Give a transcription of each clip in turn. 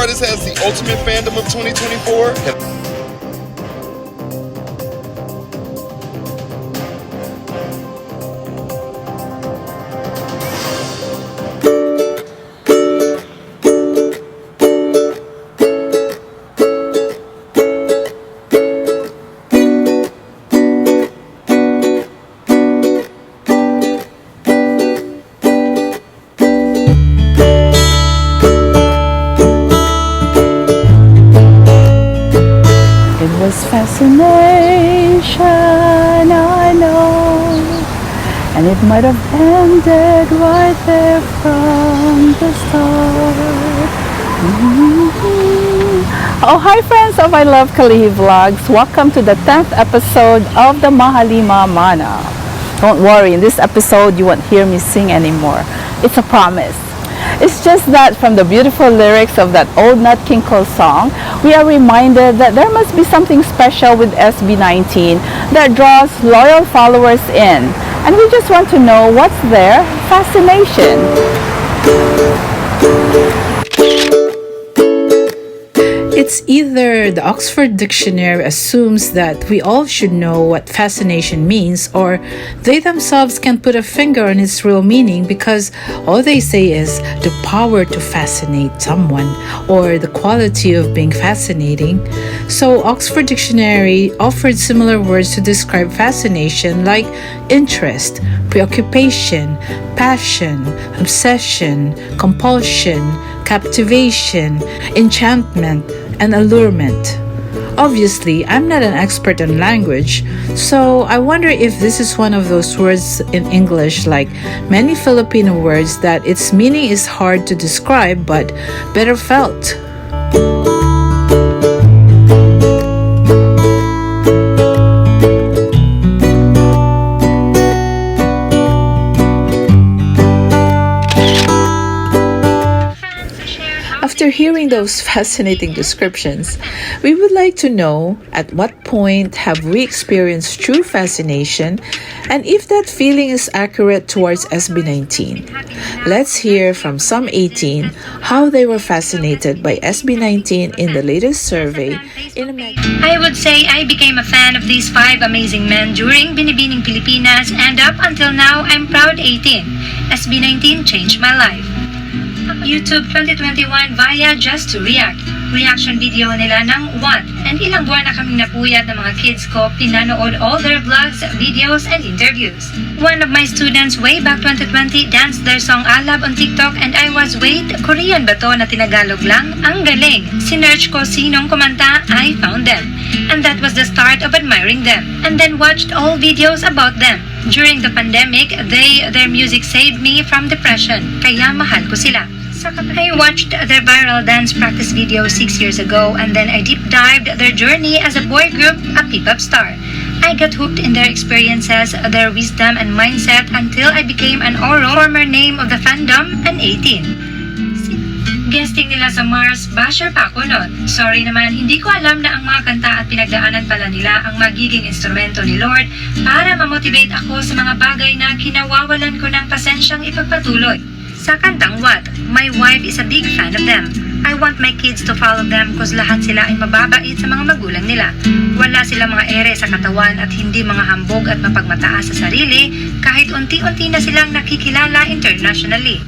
classify this as the ultimate fandom of 2024? Fascination, I know, and it might have ended right there from the start. Oh, hi friends of I Love Kalihi Vlogs. Welcome to the 10th episode of the Mahalima Mana. Don't worry, in this episode you won't hear me sing anymore. It's a promise. It's just that from the beautiful lyrics of that old Nat King Cole song, we are reminded that there must be something special with SB19 that draws loyal followers in. And we just want to know what's their fascination. It's either the Oxford Dictionary assumes that we all should know what fascination means, or they themselves can't put a finger on its real meaning because all they say is the power to fascinate someone or the quality of being fascinating. So Oxford Dictionary offered similar words to describe fascination like interest, preoccupation, passion, obsession, compulsion, captivation, enchantment, and allurement. Obviously, I'm not an expert on language, so I wonder if this is one of those words in English, like many Filipino words, that its meaning is hard to describe but better felt. After hearing those fascinating descriptions, we would like to know at what point have we experienced true fascination and if that feeling is accurate towards SB19. Let's hear from some 18 how they were fascinated by SB19 in the latest survey. I would say I became a fan of these 5 amazing men during Binibining Pilipinas, and up until now, I'm proud 18. SB19 changed my life. YouTube 2021 via Just to React. Reaction video nila ng What, and ilang buwan na kaming napuyat ng mga kids ko, pinanood all their vlogs, videos, and interviews. One of my students way back 2020 danced their song Alab on TikTok, and I was, wait, Korean ba to na tinagalog lang? Ang galing! Sinearch ko sinong kumanta, I found them. And that was the start of admiring them. And then watched all videos about them. During the pandemic, their music saved me from depression, kaya mahal ko sila. I watched their viral dance practice video 6 years ago, and then I deep dived their journey as a boy group, a PPop star. I got hooked in their experiences, their wisdom and mindset until I became an Oro, former name of the fandom, and 18. Guesting nila sa Mars, basher pa ako nun. Sorry naman, hindi ko alam na ang mga kanta at pinagdaanan pala nila ang magiging instrumento ni Lord para mamotivate ako sa mga bagay na kinawawalan ko ng pasensyang ipagpatuloy. Sa kantang What, my wife is a big fan of them. I want my kids to follow them cause lahat sila ay mababait sa mga magulang nila. Wala sila mga ere sa katawan at hindi mga hambog at mapagmataas sa sarili kahit unti-unti na silang nakikilala internationally.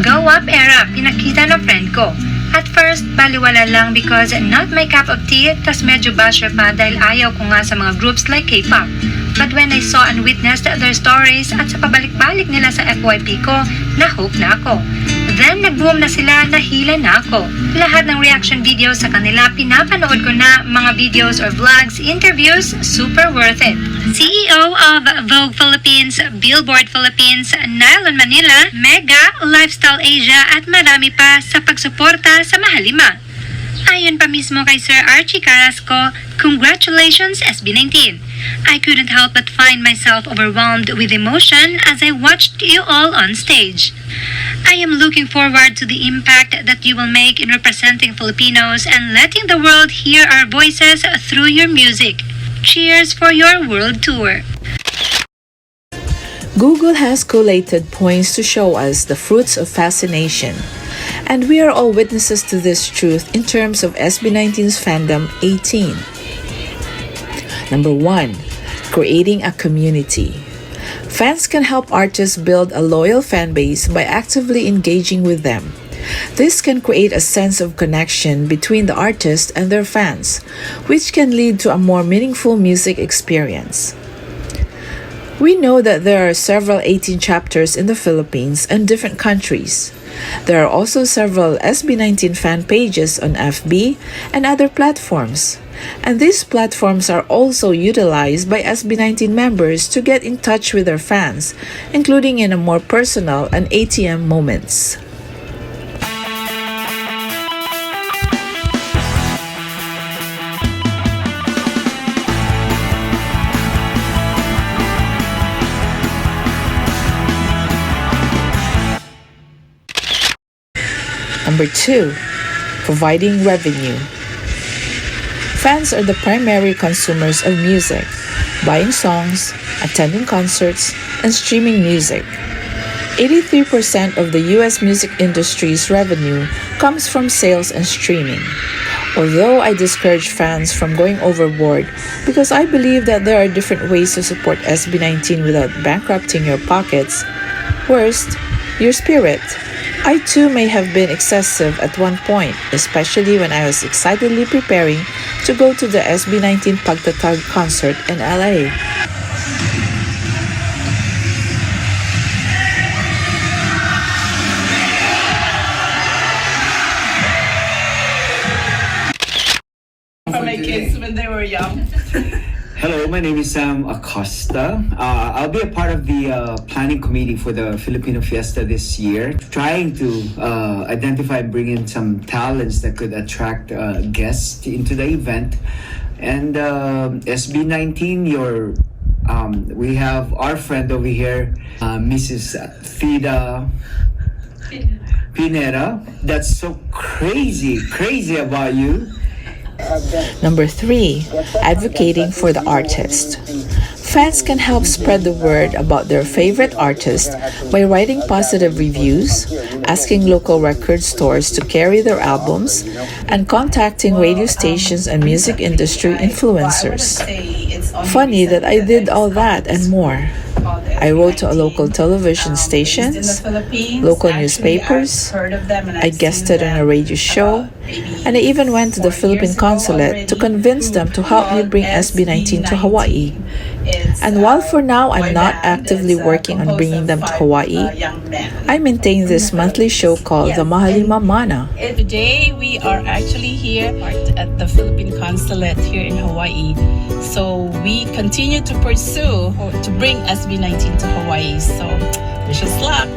Go Up Era, pinakita ng friend ko. At first, baliwala lang because not my cup of tea, tas medyo basher pa dahil ayaw ko nga sa mga groups like K-pop. But when I saw and witnessed their stories at sa pabalik-balik nila sa FYP ko, na-hook na ako. Then, nag-boom na sila, nahila na ako. Lahat ng reaction videos sa kanila, pinapanood ko na, mga videos or vlogs, interviews, super worth it. CEO of Vogue Philippines, Billboard Philippines, Nylon Manila, Mega, Lifestyle Asia at marami pa sa pagsuporta sa Mahalima. Ayon pa mismo kay Sir Archie Carrasco, congratulations SB19. I couldn't help but find myself overwhelmed with emotion as I watched you all on stage. I am looking forward to the impact that you will make in representing Filipinos and letting the world hear our voices through your music. Cheers for your world tour. Google has collated points to show us the fruits of fascination. And we are all witnesses to this truth in terms of SB19's fandom 18. Number 1. Creating a community. Fans can help artists build a loyal fan base by actively engaging with them. This can create a sense of connection between the artist and their fans, which can lead to a more meaningful music experience. We know that there are several 18 chapters in the Philippines and different countries. There are also several SB19 fan pages on FB and other platforms. And these platforms are also utilized by SB19 members to get in touch with their fans, including in a more personal and ATM moments. Number 2. Providing revenue. Fans are the primary consumers of music, buying songs, attending concerts, and streaming music. 83% of the US music industry's revenue comes from sales and streaming. Although I discourage fans from going overboard because I believe that there are different ways to support SB19 without bankrupting your pockets, worst, your spirit. I too may have been excessive at one point, especially when I was excitedly preparing to go to the SB19 Pagtatag concert in LA. For my kids when they were young. Hello, my name is Sam Acosta. I'll be a part of the planning committee for the Filipino Fiesta this year, trying to identify and bring in some talents that could attract guests into the event. And SB19, we have our friend over here, Mrs. Theda Pinera. That's so crazy about you. Number 3. Advocating for the artist. Fans can help spread the word about their favorite artist by writing positive reviews, asking local record stores to carry their albums, and contacting radio stations and music industry influencers. Funny that I did all that and more. I wrote to a local television stations, local newspapers, I guested on a radio show, and I even went to the Philippine consulate to convince them to help me bring SB19 to Hawaii. And while for now I'm not actively working on bringing them to Hawaii, I maintain this monthly show called the Mahalima Mana. Today we are actually here at the Philippine consulate here in Hawaii. So we continue to pursue to bring SB19 to Hawaii. So wish us luck.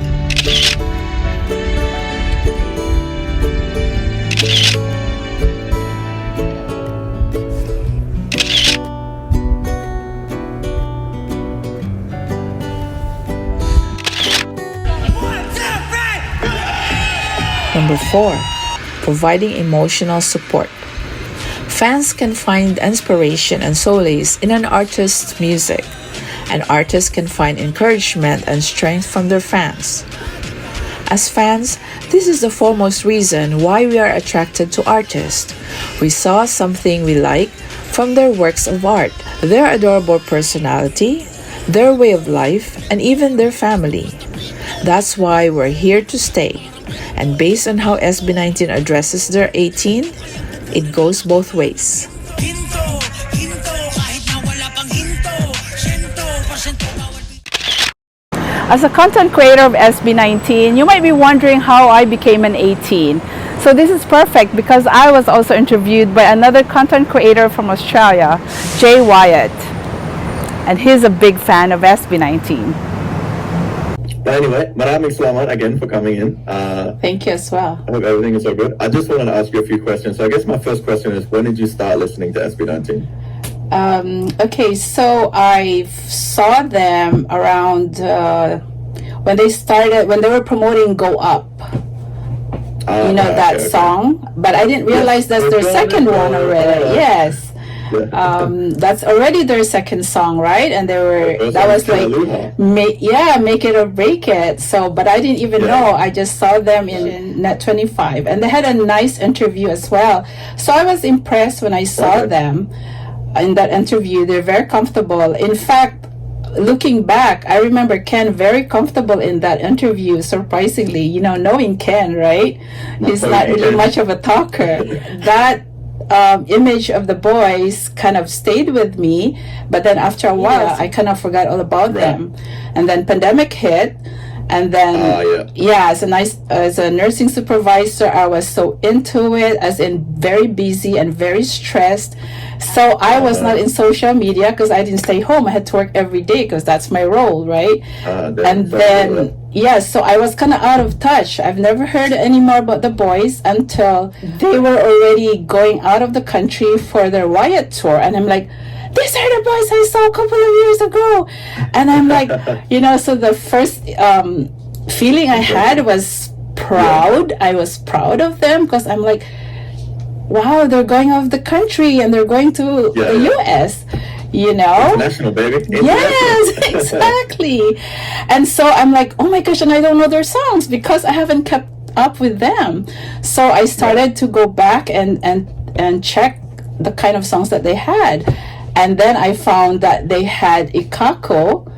Number 4. Providing emotional support. Fans can find inspiration and solace in an artist's music. An artist can find encouragement and strength from their fans. As fans, this is the foremost reason why we are attracted to artists. We saw something we like from their works of art, their adorable personality, their way of life, and even their family. That's why we're here to stay. And based on how SB19 addresses their 18, it goes both ways. As a content creator of SB19, you might be wondering how I became an 18. So this is perfect because I was also interviewed by another content creator from Australia, Jay Wyatt. And he's a big fan of SB19. But anyway, maraming salamat again for coming in. Thank you as well. I hope everything is all good. I just wanted to ask you a few questions. So I guess my first question is, when did you start listening to SB19? Okay, so I saw them around when they were promoting Go Up. That okay. song, but I didn't realize that's their second one already. Yes. That's already their second song, right? And that was like, make it or break it. So, but I didn't even know. I just saw them in Net 25, and they had a nice interview as well. So I was impressed when I saw them in that interview. They're very comfortable. In fact, looking back, I remember Ken very comfortable in that interview, surprisingly, knowing Ken, right? He's not really much of a talker. That image of the boys kind of stayed with me, but then after a while, I kind of forgot all about them. And then pandemic hit, and then as a nursing supervisor, I was so into it, as in very busy and very stressed. So I was not in social media because I didn't stay home. I had to work every day because that's my role, right? And then so I was kind of out of touch. I've never heard any more about the boys until they were already going out of the country for their Riot tour, and I'm like, these are the boys I saw a couple of years ago. And I'm like, so the first feeling I had was proud. I was proud of them because I'm like, wow, they're going out of the country and they're going to the US, International, baby. Yes, exactly. And so I'm like, oh my gosh, and I don't know their songs because I haven't kept up with them. So I started to go back and check the kind of songs that they had. And then I found that they had Ikako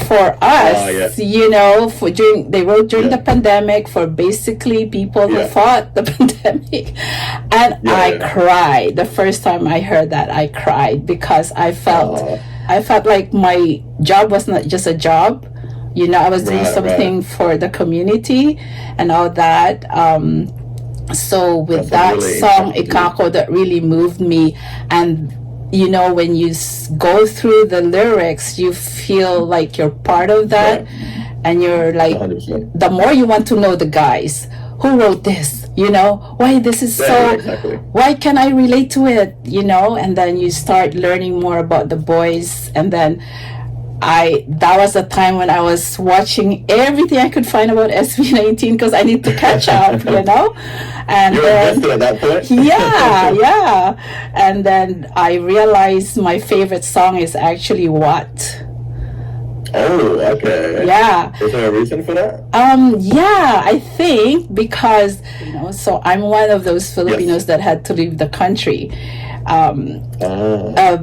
for us, they wrote during the pandemic for basically people who fought the pandemic. And I cried. The first time I heard that, I cried because I felt like my job was not just a job. I was doing something for the community and all that. So with that really song, Ikako, that really moved me. And when you go through the lyrics, you feel like you're part of that, and you're like, 100%. The more you want to know the guys who wrote this, why this is why can I relate to it, and then you start learning more about the boys. And then that was a time when I was watching everything I could find about SB19 because I need to catch up, And you were invested at that point? And then I realized my favorite song is actually What. Oh, okay. Yeah. Is there a reason for that? I think because, so I'm one of those Filipinos that had to leave the country.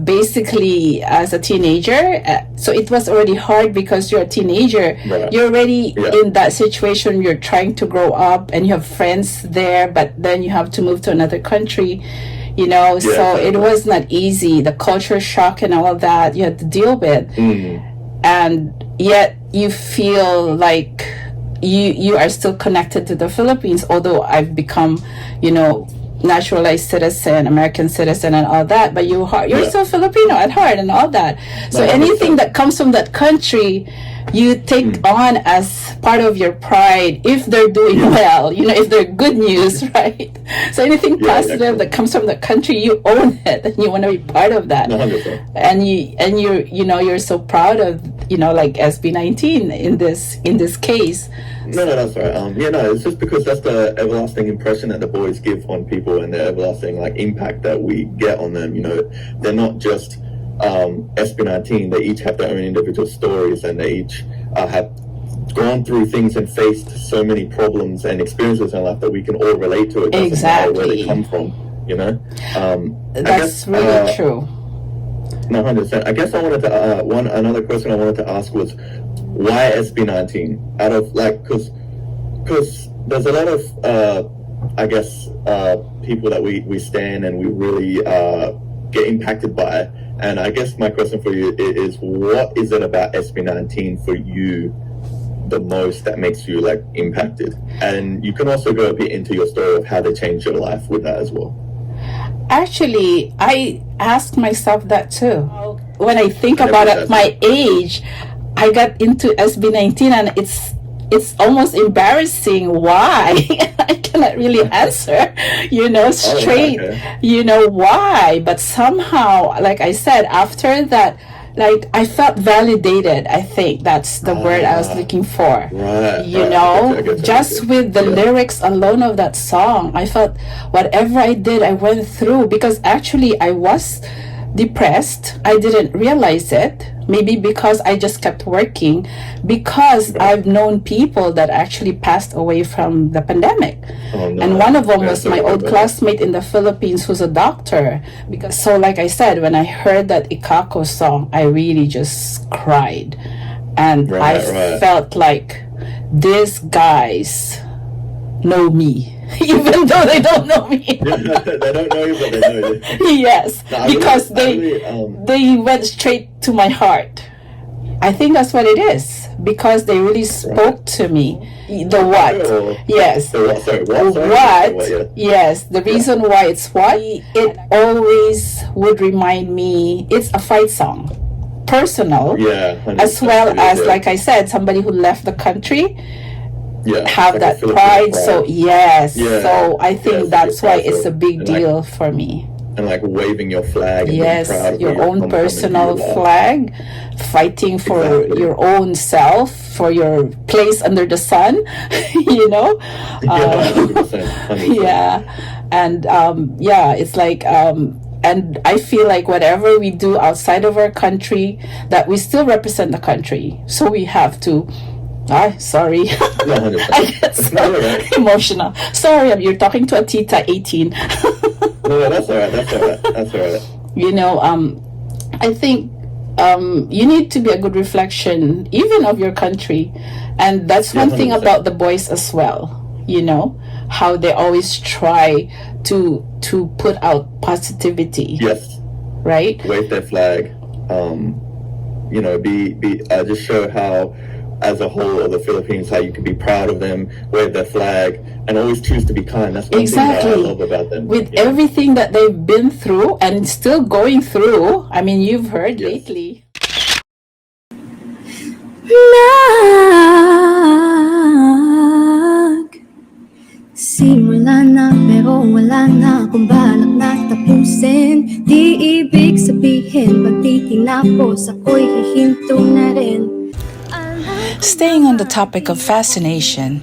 Basically as a teenager, so it was already hard because you're a teenager, you're already in that situation, you're trying to grow up and you have friends there, but then you have to move to another country, so it was not easy, the culture shock and all of that you had to deal with. And yet you feel like you are still connected to the Philippines, although I've become naturalized citizen, American citizen and all that, but you're still Filipino at heart and all that. So anything that comes from that country, you take on as part of your pride if they're doing well, if they're good news, right? So anything positive that comes from the country, you own it and you want to be part of that. 100%. And you're so proud of, like SB19 in this case. No, that's right. It's just because that's the everlasting impression that the boys give on people and the everlasting impact that we get on them. They're not just SB19. They each have their own individual stories, and they each have gone through things and faced so many problems and experiences in life that we can all relate to. It doesn't matter where they come from. That's really true. No, 100%. I guess I wanted to another question I wanted to ask was, why SB19? Out of because there's a lot of people that we stand and we really get impacted by. And I guess my question for you is what is it about SB19 for you the most that makes you impacted? And you can also go a bit into your story of how they changed your life with that as well. Actually, I ask myself that too. When I think about at my age, I got into SB19 and it's almost embarrassing why. I cannot really answer, straight, why. But somehow, like I said, after that, I felt validated. I think that's the word I was looking for. Just with the lyrics alone of that song, I felt whatever I did, I went through, because actually I was depressed. I didn't realize it. Maybe because I just kept working, because I've known people that actually passed away from the pandemic. Oh, no. And one of them was That's my so old bad. classmate in the Philippines who's a doctor. Because so like I said, when I heard that Ikako song, I really just cried. And I felt like these guys know me. Even though they don't know me. They don't know you, but they know you. Yes, No, because they went straight to my heart. I think that's what it is, because they really spoke to me. The what? Yes. The what? Sorry, what? Sorry. What? What, yeah. Yes. The reason why it's what? It always would remind me, it's a fight song. Personal. Yeah. As well as, like I said, somebody who left the country. Have like that pride. So so I think that's why it's a big deal for me. And like waving your flag. Yes, and your own personal flag, fighting for your own self, for your place under the sun. You know. 100%. Yeah, and it's like. And I feel like whatever we do outside of our country, that we still represent the country. So we have to. Sorry. I get so emotional. Sorry, you're talking to a tita 18. No, that's all right. You know, I think you need to be a good reflection even of your country. And that's one thing about the boys as well. You know, how they always try to put out positivity. Yes. Right? Wave their flag. You know, just show how, as a whole of the Philippines, how you can be proud of them, wave their flag, and always choose to be kind. That's one thing that I love about them. With everything that they've been through and still going through, I mean, you've heard lately. Simula na pero wala na akong balak na tapusin. Di ibig sabihin pag titinapos ako'y hihinto na rin. Staying on the topic of fascination,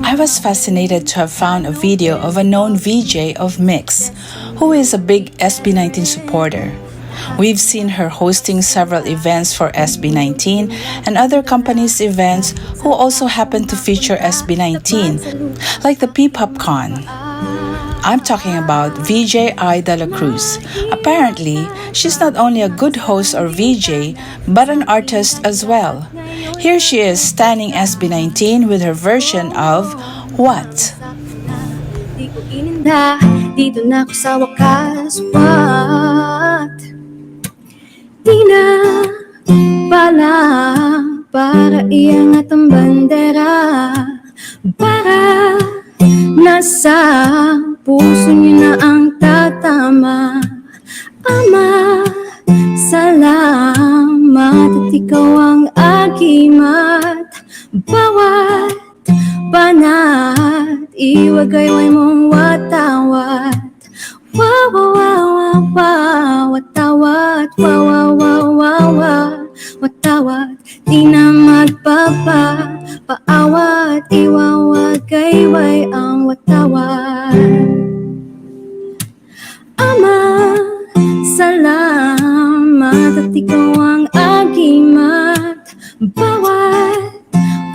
I was fascinated to have found a video of a known VJ of Mix, who is a big SB19 supporter. We've seen her hosting several events for SB19 and other companies' events who also happen to feature SB19, like the PPop Con. I'm talking about VJ I de la Cruz. Apparently, she's not only a good host or VJ, but an artist as well. Here she is standing SB19 with her version of What? Di ko ininda, dito na ako sa wakas. What? Di na pala para iangat ang bandera, para nasa puso niyo na ang tatama. Ama, salamat at ikaw ang agimat. Bawat banat, iwagayway mong watawat. Wow, wow, wow, wow, wow, watawat. Wow, wow, wow, wow, wow, watawat. Di na paawat, iwawagayway ang watawat. Ama, salamat at ikaw ang agimat. Bawat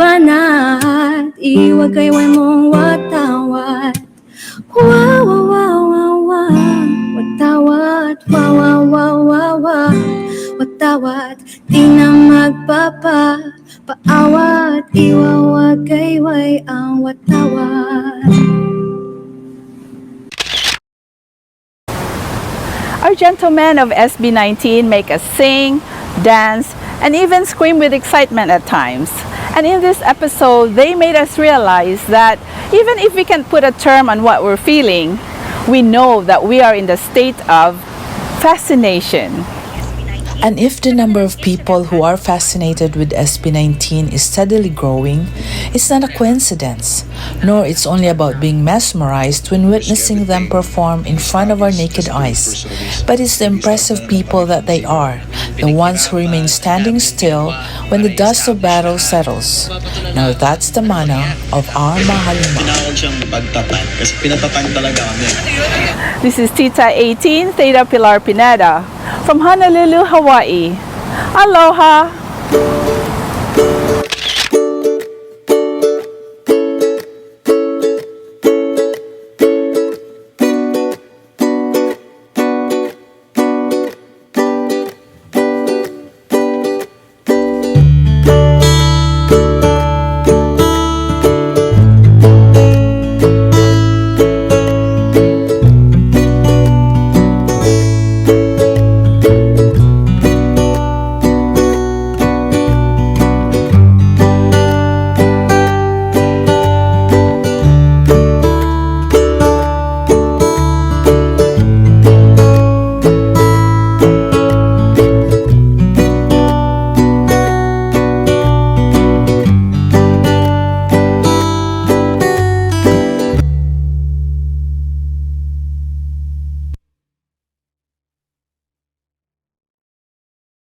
banat, iwagayway mong watawat. Wow, wow, wow, wow, wow, watawat. Wow, wow, wow, wow, wow, watawat. Di na paawat, iwawagayway ang watawat. Our gentlemen of SB19 make us sing, dance, and even scream with excitement at times. And in this episode, they made us realize that even if we can put a term on what we're feeling, we know that we are in the state of fascination. And if the number of people who are fascinated with SB19 is steadily growing, It's not a coincidence, nor it's only about being mesmerized when witnessing them perform in front of our naked eyes, but it's the impressive people that they are, the ones who remain standing still when the dust of battle settles. Now that's the mana of our Mahalima. Tinawag siyang pagtatan kasi pinatatan talaga kami. This is Tita 18, Theta Pilar Pineda from Honolulu, Hawaii. Aloha!